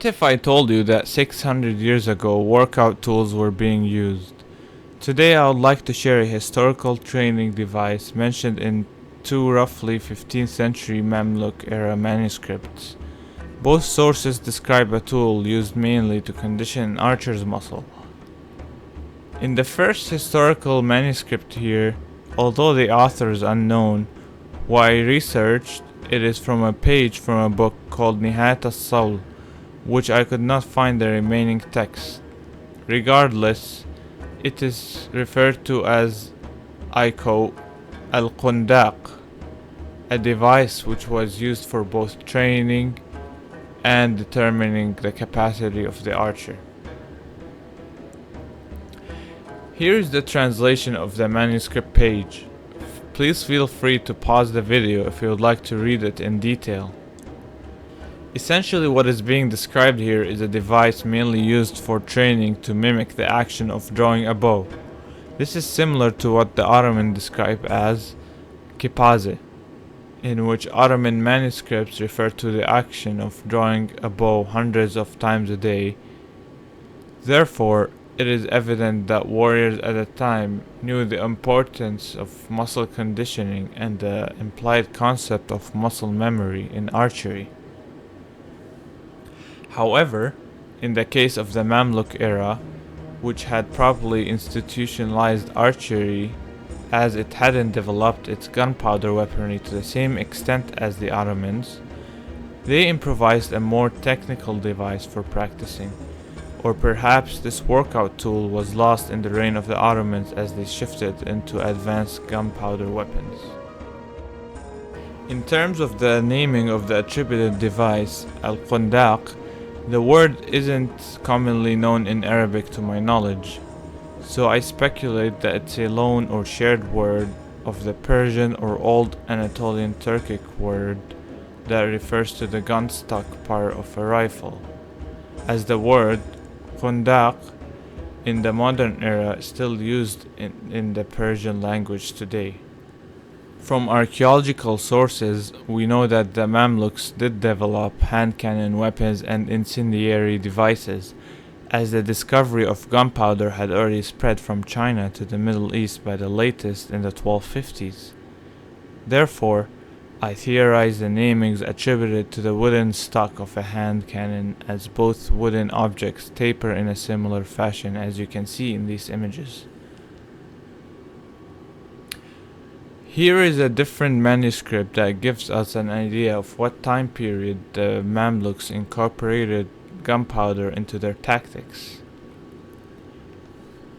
if I told you that 600 years ago workout tools were being used? Today I would like to share a historical training device mentioned in two roughly 15th century Mameluke era manuscripts. Both sources describe a tool used mainly to condition an archer's muscle. In the first historical manuscript here, although the author is unknown, what I researched, it is from a page from a book called نهاية الصول, which I could not find the remaining text. Regardless, it is referred to as, I quote, al-Qundaq, a device which was used for both training and determining the capacity of the archer. Here is the translation of the manuscript page. Please feel free to pause the video if you would like to read it in detail. Essentially what is being described here is a device mainly used for training to mimic the action of drawing a bow. This is similar to what the Ottoman describe as kipaze, in which Ottoman manuscripts refer to the action of drawing a bow hundreds of times a day. Therefore, it is evident that warriors at the time knew the importance of muscle conditioning and the implied concept of muscle memory in archery. However, in the case of the Mamluk era, which had probably institutionalized archery as it hadn't developed its gunpowder weaponry to the same extent as the Ottomans, they improvised a more technical device for practicing. Or perhaps this workout tool was lost in the reign of the Ottomans as they shifted into advanced gunpowder weapons. In terms of the naming of the attributed device, al-Qundaq, the word isn't commonly known in Arabic to my knowledge, so I speculate that it's a loan or shared word of the Persian or Old Anatolian Turkic word that refers to the gun stock part of a rifle, as the word Qundaq in the modern era is still used in the Persian language today. From archaeological sources, we know that the Mamluks did develop hand cannon weapons and incendiary devices, as the discovery of gunpowder had already spread from China to the Middle East by the latest in the 1250s. Therefore, I theorize the namings attributed to the wooden stock of a hand cannon, as both wooden objects taper in a similar fashion as you can see in these images. Here is a different manuscript that gives us an idea of what time period the Mamluks incorporated gunpowder into their tactics.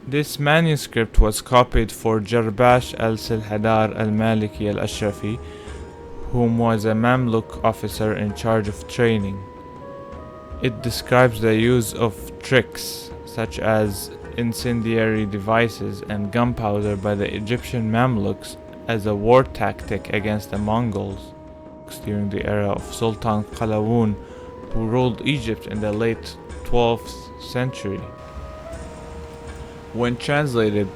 This manuscript was copied for Jarbash al-Silhadar al-Maliki al-Ashrafi, whom was a Mamluk officer in charge of training. It describes the use of tricks such as incendiary devices and gunpowder by the Egyptian Mamluks as a war tactic against the Mongols during the era of Sultan Qalawun, who ruled Egypt in the late 12th century. When translated,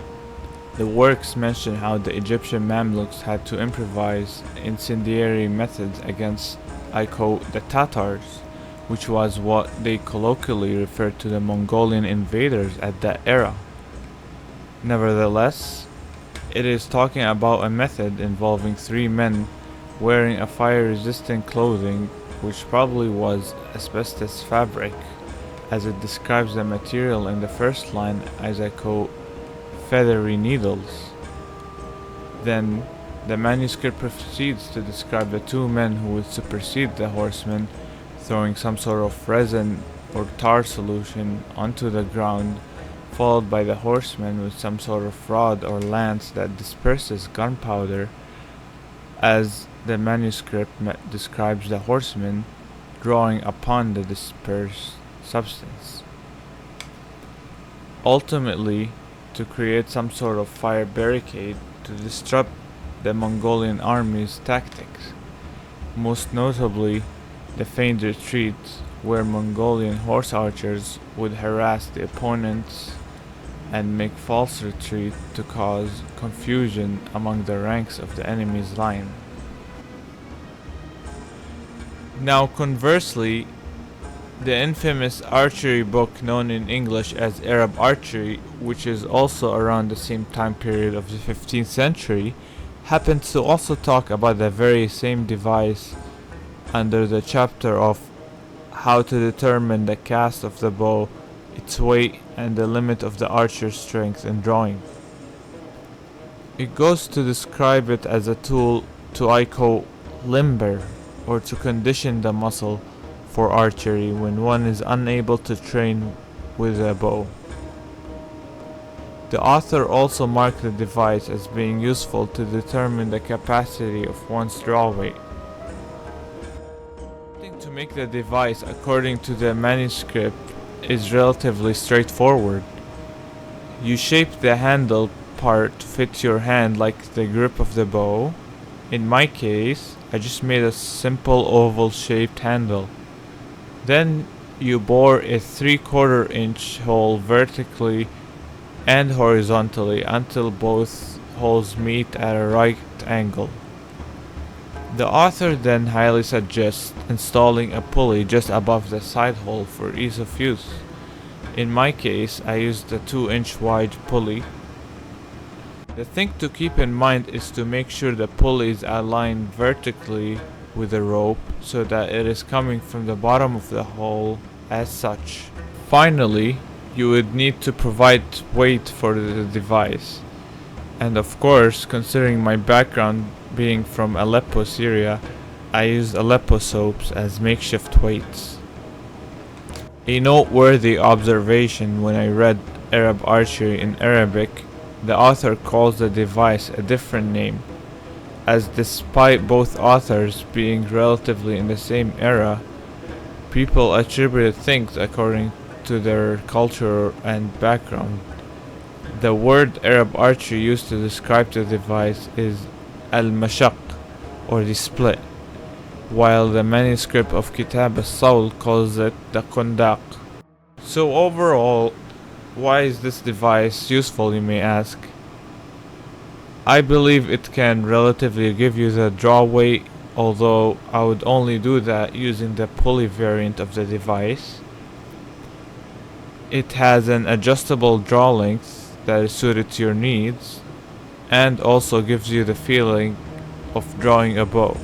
the works mention how the Egyptian Mamluks had to improvise incendiary methods against, I quote, the Tatars, which was what they colloquially referred to the Mongolian invaders at that era. Nevertheless, it is talking about a method involving three men wearing a fire-resistant clothing, which probably was asbestos fabric, as it describes the material in the first line as, I quote, feathery needles. Then, the manuscript proceeds to describe the two men who would supersede the horsemen, throwing some sort of resin or tar solution onto the ground, followed by the horsemen with some sort of rod or lance that disperses gunpowder, as the manuscript describes the horsemen drawing upon the dispersed substance. Ultimately, to create some sort of fire barricade to disrupt the Mongolian army's tactics, most notably the feigned retreat, where Mongolian horse archers would harass the opponents and make false retreat to cause confusion among the ranks of the enemy's line. Now conversely, The infamous archery book known in English as Arab archery, which is also around the same time period of the 15th century, happens to also talk about the very same device under the chapter of how to determine the cast of the bow, its weight, and the limit of the archer's strength in drawing. It goes to describe it as a tool to limber, or to condition the muscle for archery when one is unable to train with a bow. The author also marked the device as being useful to determine the capacity of one's draw weight. To make the device according to the manuscript is relatively straightforward. You shape the handle part to fit your hand like the grip of the bow. In my case, I just made a simple oval shaped handle. Then you bore a 3/4 inch hole vertically and horizontally until both holes meet at a right angle. The author then highly suggests installing a pulley just above the side hole for ease of use. In my case, I used a 2-inch wide pulley. The thing to keep in mind is to make sure the pulley is aligned vertically with the rope so that it is coming from the bottom of the hole as such. Finally, you would need to provide weight for the device. And of course, considering my background being from Aleppo, Syria, I used Aleppo soaps as makeshift weights. A noteworthy observation: when I read Arab archery in Arabic, the author calls the device a different name, as despite both authors being relatively in the same era, people attributed things according to their culture and background. The word Arab archery used to describe the device is al-mashaq, or the split, while the manuscript of Kitab al-Sawl calls it the kundaq. So overall, why is this device useful, you may ask? I believe it can relatively give you the draw weight, although I would only do that using the pulley variant of the device. It has an adjustable draw length that is suited to your needs, and also gives you the feeling of drawing a bow.